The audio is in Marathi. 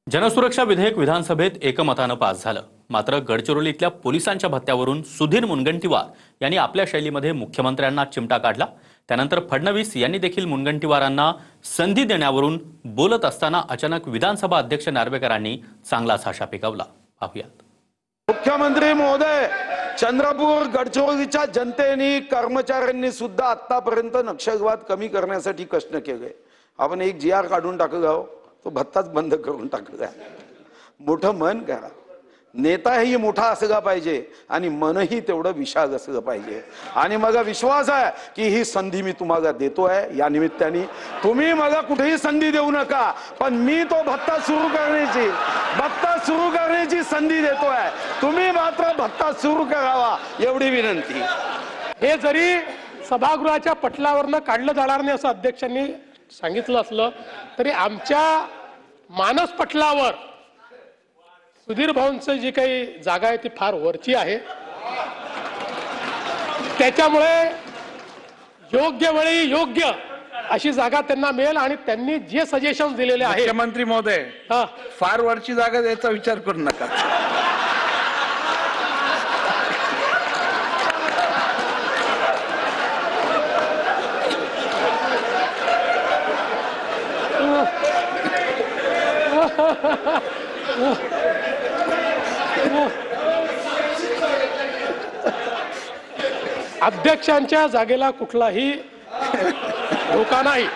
जनसुरक्षा विधेयक विधानसभेत एकमतानं पास झालं। मात्र गडचिरोलीतल्या पोलिसांच्या भत्त्यावरून सुधीर मुनगंटीवार यांनी आपल्या शैलीमध्ये मुख्यमंत्र्यांना चिमटा काढला। त्यानंतर फडणवीस यांनी देखील मुनगंटीवारांना संधी देण्यावरून बोलत असताना अचानक विधानसभा अध्यक्ष नार्वेकरांनी चांगलाच हाशा पिकवला। पाहूयात। मुख्यमंत्री महोदय, चंद्रपूर गडचिरोलीच्या जनतेने कर्मचाऱ्यांनी सुद्धा आतापर्यंत नक्षलवाद कमी करण्यासाठी कष्ट केले। आपण एक GR काढून टाकलं, तो भत्ताच बंद करून टाकला। मोठं मन करा, नेताही मोठा असला पाहिजे आणि मनही तेवढं विशाल असलं पाहिजे। आणि मला विश्वास आहे की ही संधी मी तुम्हाला देतोय। या निमित्ताने तुम्ही मला कुठेही संधी देऊ नका, पण मी तो भत्ता सुरू करण्याची संधी देतोय। तुम्ही मात्र भत्ता सुरू करावा एवढी विनंती। हे जरी सभागृहाच्या पटलावरनं काढलं जाणार नाही असं अध्यक्षांनी सांगितलं असलं तरी आमच्या मानस पटलावर सुधीर भाऊंचं जी काही जागा आहे ती फार वरची आहे। त्याच्यामुळे योग्य वेळी योग्य अशी जागा त्यांना मिळेल आणि त्यांनी जे सजेशन दिलेले आहे। मुख्यमंत्री महोदय, फार वरची जागा द्यायचा विचार करू नका। अध्यक्षांच्या जागेला कुठलाही धोका नाही।